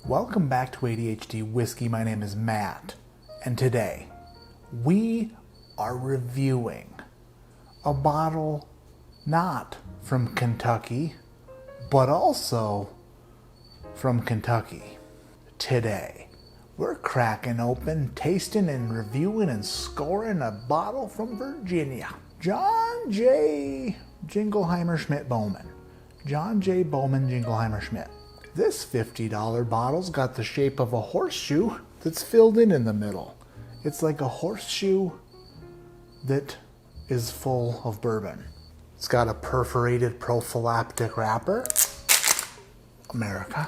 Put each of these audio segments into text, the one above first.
Welcome back to ADHD Whiskey. My name is Matt, and today we are reviewing a bottle not from Kentucky, but also from Kentucky. Today, we're cracking open, tasting and reviewing and scoring a bottle from Virginia. John J. Jingleheimer Schmidt Bowman. John J. Bowman Jingleheimer Schmidt. This $50 bottle's got the shape of a horseshoe that's filled in the middle. It's like a horseshoe that is full of bourbon. It's got a perforated prophylactic wrapper. America.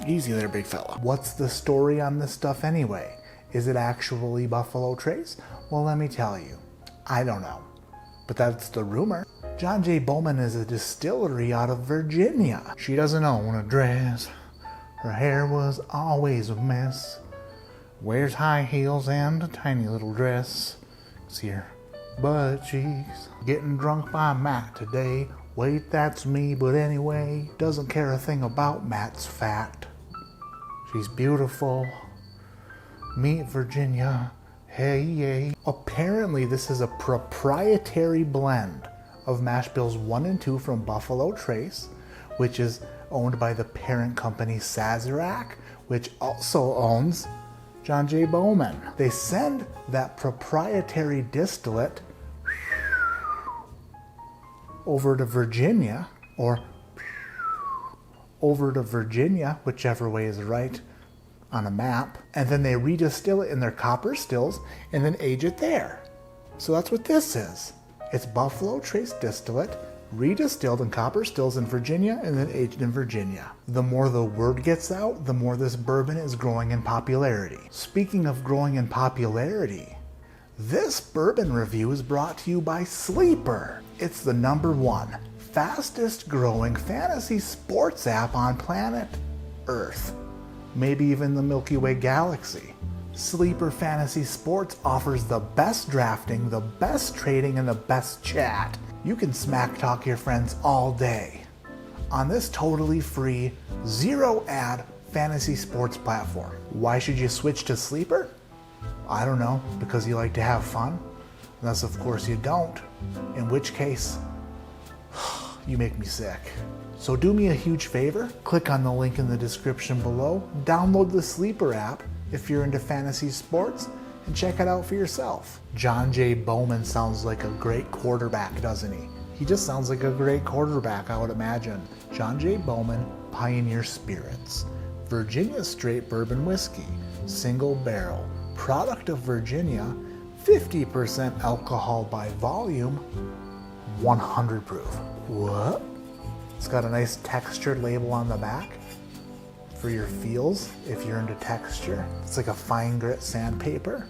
Easy there, big fella. What's the story on this stuff anyway? Is it actually Buffalo Trace? Well, let me tell you. I don't know. But that's the rumor. John J. Bowman is a distillery out of Virginia. She doesn't own a dress. Her hair was always a mess. Wears high heels and a tiny little dress. See her butt cheeks. Getting drunk by Matt today. Wait, that's me, but anyway. Doesn't care a thing about Matt's fat. She's beautiful. Meet Virginia. Hey, yay. Apparently this is a proprietary blend of mash bills 1 and 2 from Buffalo Trace, which is owned by the parent company Sazerac, which also owns John J. Bowman. They send that proprietary distillate over to Virginia, whichever way is right on a map, and then they redistill it in their copper stills and then age it there. So that's what this is. It's Buffalo Trace distillate, redistilled in copper stills in Virginia and then aged in Virginia. The more the word gets out, the more this bourbon is growing in popularity. Speaking of growing in popularity, this bourbon review is brought to you by Sleeper. It's the #1 fastest growing fantasy sports app on planet Earth. Maybe even the Milky Way galaxy. Sleeper Fantasy Sports offers the best drafting, the best trading, and the best chat. You can smack talk your friends all day on this totally free, zero ad fantasy sports platform. Why should you switch to Sleeper? I don't know, because you like to have fun? Unless of course you don't, in which case, you make me sick. So do me a huge favor, click on the link in the description below, download the Sleeper app if you're into fantasy sports, and check it out for yourself. John J. Bowman sounds like a great quarterback, doesn't he? He just sounds like a great quarterback, I would imagine. John J. Bowman Pioneer Spirits. Virginia Straight Bourbon Whiskey. Single barrel. Product of Virginia. 50% alcohol by volume. 100 proof. What? It's got a nice textured label on the back for your feels if you're into texture. It's like a fine grit sandpaper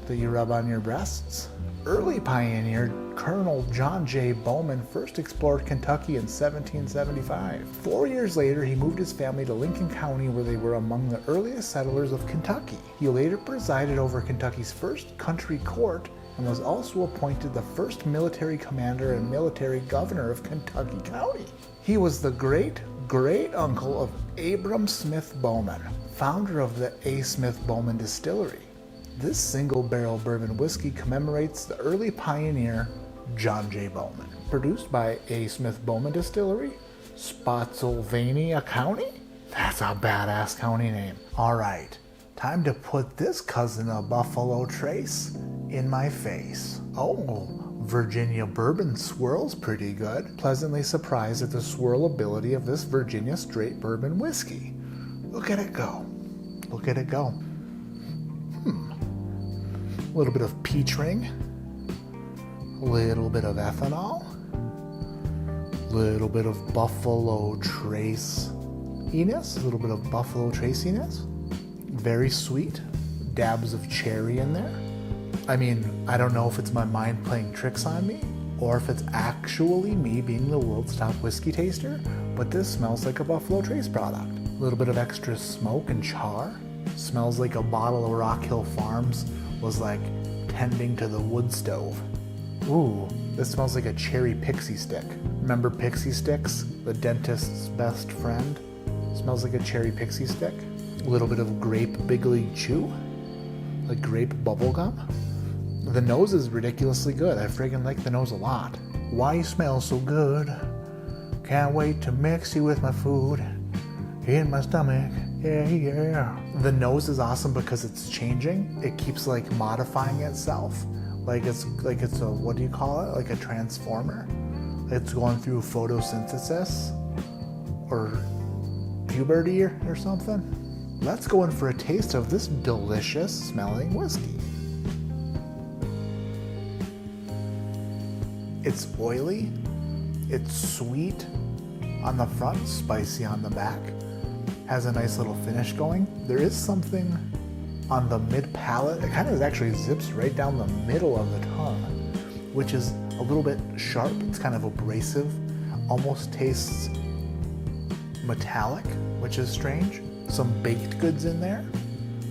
that you rub on your breasts. Early pioneer Colonel John J. Bowman first explored Kentucky in 1775. 4 years later, he moved his family to Lincoln County, where they were among the earliest settlers of Kentucky. He later presided over Kentucky's first country court and was also appointed the first military commander and military governor of Kentucky County. He was the great-great-uncle of Abram Smith Bowman, founder of the A. Smith Bowman Distillery. This single-barrel bourbon whiskey commemorates the early pioneer John J. Bowman. Produced by A. Smith Bowman Distillery, Spotsylvania County? That's a badass county name. All right, time to put this cousin of Buffalo Trace in my face. Oh, Virginia bourbon swirls pretty good. Pleasantly surprised at the swirlability of this Virginia straight bourbon whiskey. Look at it go. Look at it go. A little bit of peach ring. A little bit of ethanol. A little bit of Buffalo Trace-iness. A little bit of Buffalo Trace-iness. Very sweet. Dabs of cherry in there. I mean, I don't know if it's my mind playing tricks on me or if it's actually me being the world's top whiskey taster, but this smells like a Buffalo Trace product. A little bit of extra smoke and char. Smells like a bottle of Rock Hill Farms was like tending to the wood stove. Ooh, This smells like a cherry pixie stick. Remember pixie sticks? The dentist's best friend? Smells like a cherry pixie stick. A little bit of grape Big League Chew. Like grape bubblegum. The nose is ridiculously good. I friggin' like the nose a lot. Why you smell so good? Can't wait to mix you with my food. In my stomach. Yeah, yeah. The nose is awesome because it's changing. It keeps like modifying itself. Like it's a, what do you call it? Like a transformer. It's going through photosynthesis or puberty or something. Let's go in for a taste of this delicious smelling whiskey. It's oily, it's sweet on the front, spicy on the back, has a nice little finish going. There is something on the mid palate. It kind of actually zips right down the middle of the tongue, which is a little bit sharp. It's kind of abrasive, almost tastes metallic, which is strange. Some baked goods in there,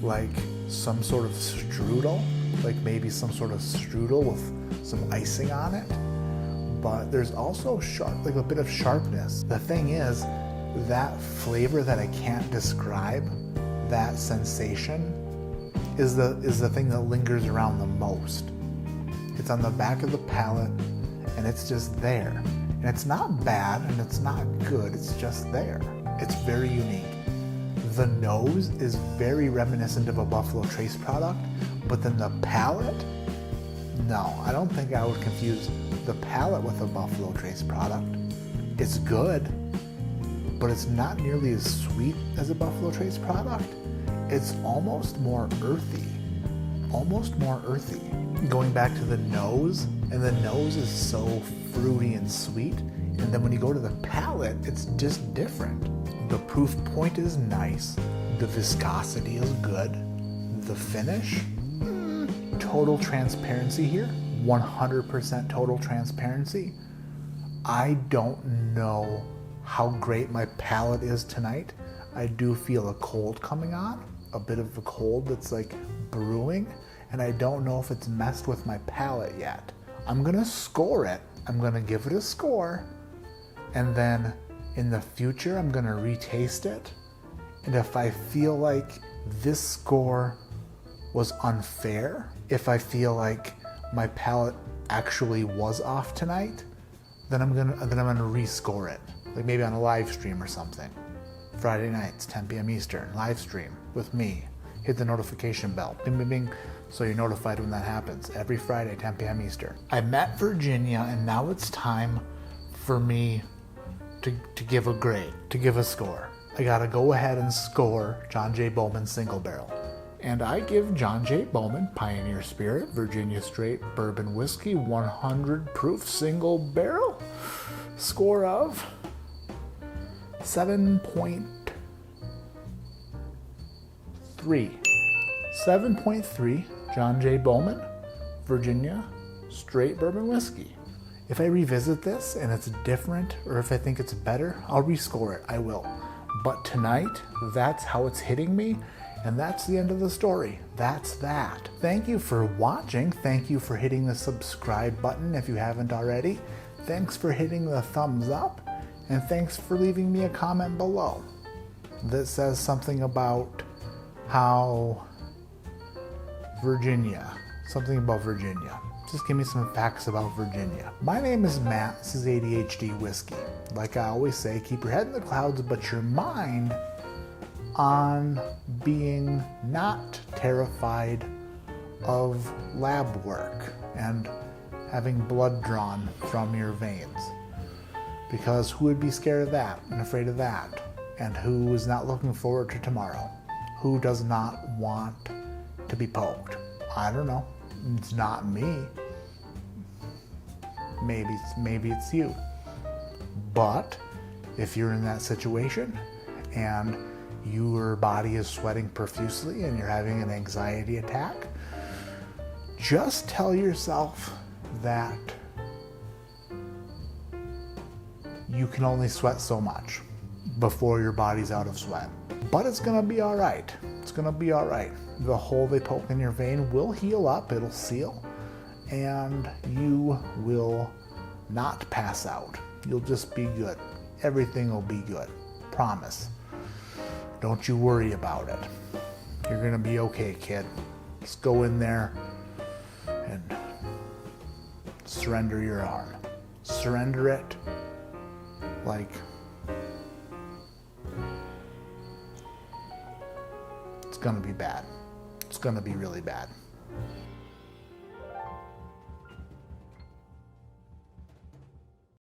like some sort of strudel, like maybe some sort of strudel with some icing on it. But there's also sharp, like a bit of sharpness. The thing is, that flavor that I can't describe, that sensation, is the thing that lingers around the most. It's on the back of the palate, and it's just there. And it's not bad, and it's not good, it's just there. It's very unique. The nose is very reminiscent of a Buffalo Trace product, but then the palate, no, I don't think I would confuse the palate with a Buffalo Trace product. It's good, but it's not nearly as sweet as a Buffalo Trace product. It's almost more earthy. Going back to the nose, and the nose is so fruity and sweet, and then when you go to the palate, it's just different. The proof point is nice, the viscosity is good, the finish, total transparency here, 100% total transparency. I don't know how great my palate is tonight. I do feel a cold coming on, a bit of a cold that's like brewing, and I don't know if it's messed with my palate yet. I'm gonna score it. I'm gonna give it a score, and then in the future I'm gonna retaste it, and if I feel like this score was unfair, if I feel like my palate actually was off tonight, then I'm gonna rescore it. Like maybe on a live stream or something. Friday nights, 10 p.m. Eastern, live stream with me. Hit the notification bell, bing, bing, bing, so you're notified when that happens. Every Friday, 10 p.m. Eastern. I met Virginia, and now it's time for me to give a grade, to give a score. I gotta go ahead and score John J. Bowman Single Barrel. And I give John J. Bowman Pioneer Spirit Virginia Straight Bourbon Whiskey 100 proof single barrel score of 7.3. 7.3 John J. Bowman Virginia Straight Bourbon Whiskey. If I revisit this and it's different, or if I think it's better, I'll rescore it. I will. But tonight, that's how it's hitting me. And that's the end of the story. That's that. Thank you for watching. Thank you for hitting the subscribe button if you haven't already. Thanks for hitting the thumbs up. And thanks for leaving me a comment below that says something about how something about Virginia. Just give me some facts about Virginia. My name is Matt. This is ADHD Whiskey. Like I always say, keep your head in the clouds, but your mind on being not terrified of lab work and having blood drawn from your veins. Because who would be scared of that and afraid of that? And who is not looking forward to tomorrow? Who does not want to be poked? I don't know. It's not me. Maybe it's you. But if you're in that situation and your body is sweating profusely and you're having an anxiety attack, just tell yourself that you can only sweat so much before your body's out of sweat. But it's gonna be all right. It's gonna be all right. The hole they poke in your vein will heal up, it'll seal, and you will not pass out. You'll just be good. Everything will be good. Promise. Don't you worry about it. You're going to be okay, kid. Just go in there and surrender your arm. Surrender it like it's going to be bad. It's going to be really bad.